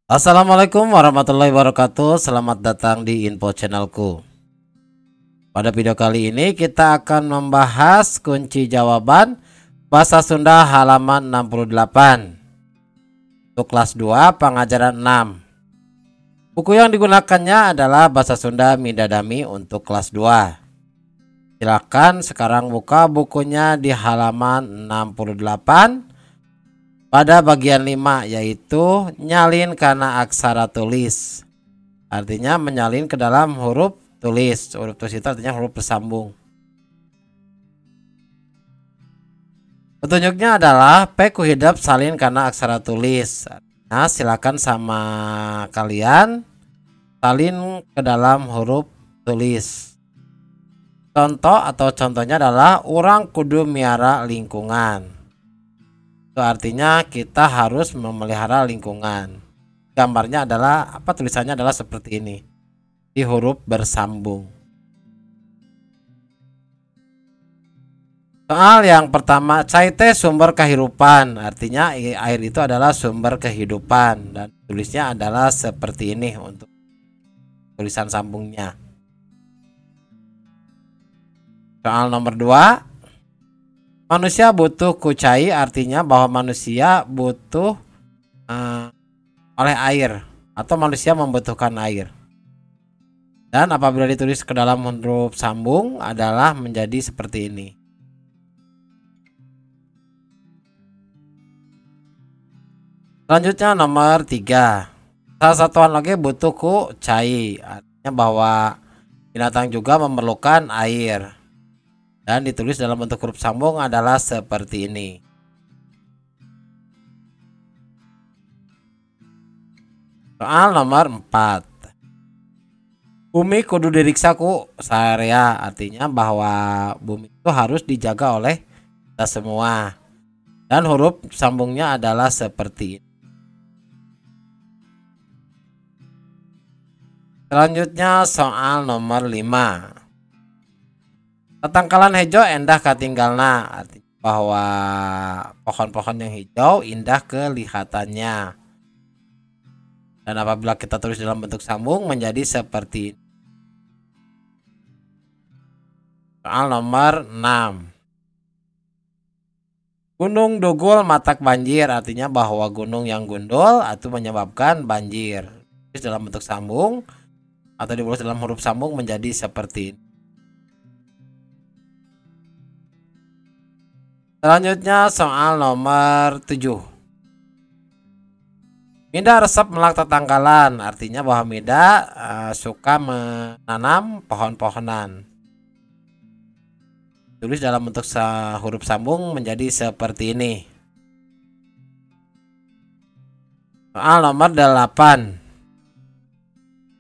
Assalamualaikum warahmatullahi wabarakatuh. Selamat datang di info channelku. Pada video kali ini kita akan membahas kunci jawaban bahasa Sunda halaman 68 untuk kelas 2 pengajaran 6. Buku yang digunakannya adalah bahasa Sunda Midadami untuk kelas 2. Silakan sekarang buka bukunya di halaman 68 pada bagian 5, yaitu nyalin karena aksara tulis. Artinya menyalin ke dalam huruf tulis. Huruf tulis itu artinya huruf bersambung. Petunjuknya adalah P kuhidap salin karena aksara tulis. Nah, silakan sama kalian salin ke dalam huruf tulis. Contoh atau contohnya adalah urang kudu miara lingkungan. Itu artinya kita harus memelihara lingkungan. Gambarnya adalah tulisannya adalah seperti ini di huruf bersambung. Soal yang pertama, cai teh sumber kehidupan. Artinya air itu adalah sumber kehidupan dan tulisnya adalah seperti ini untuk tulisan sambungnya. Soal nomor 2, manusia butuh kucai, artinya bahwa manusia butuh oleh air atau manusia membutuhkan air. Dan apabila ditulis ke dalam huruf sambung adalah menjadi seperti ini. Selanjutnya nomor 3. Salah satuan lagi butuh kucai, artinya bahwa binatang juga memerlukan air. Dan ditulis dalam bentuk huruf sambung adalah seperti ini. Soal nomor 4. Bumi kudu diriksa ku sarea, artinya bahwa bumi itu harus dijaga oleh kita semua. Dan huruf sambungnya adalah seperti ini. Selanjutnya soal nomor 5. Tatangkalan hijau endah katinggalna, artinya bahwa pohon-pohon yang hijau indah kelihatannya. Dan apabila kita tulis dalam bentuk sambung menjadi seperti ini. Soal nomor 6. Gunung Dugul matak banjir, artinya bahwa gunung yang gundul atau menyebabkan banjir. Tulis dalam bentuk sambung atau ditulis dalam huruf sambung menjadi seperti ini. Selanjutnya soal nomor 7. Mida resep melak tatangkalan, artinya bahwa Mida suka menanam pohon-pohonan. Tulis dalam bentuk huruf sambung menjadi seperti ini. Soal nomor 8.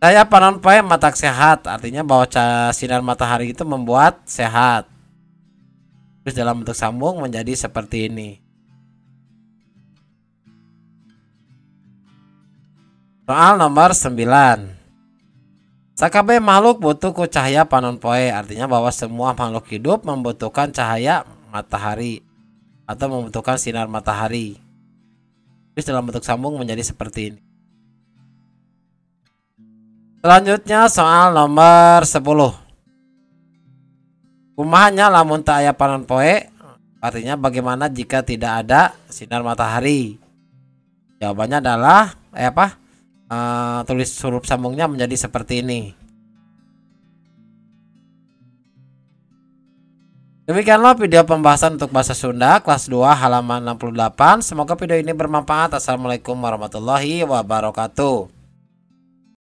Saya panon poe matak sehat, artinya bahwa sinar matahari itu membuat sehat. Dalam bentuk sambung menjadi seperti ini. Soal nomor 9. Sakabe makhluk butuh ku cahaya panon poe, artinya bahwa semua makhluk hidup membutuhkan cahaya matahari atau membutuhkan sinar matahari. Terus dalam bentuk sambung menjadi seperti ini. Selanjutnya soal nomor 10. Kumahanya lamun tak aya panon poe, artinya bagaimana jika tidak ada sinar matahari? Jawabannya adalah tulis huruf sambungnya menjadi seperti ini. Demikianlah video pembahasan untuk bahasa Sunda kelas 2 halaman 68. Semoga video ini bermanfaat. Assalamualaikum warahmatullahi wabarakatuh.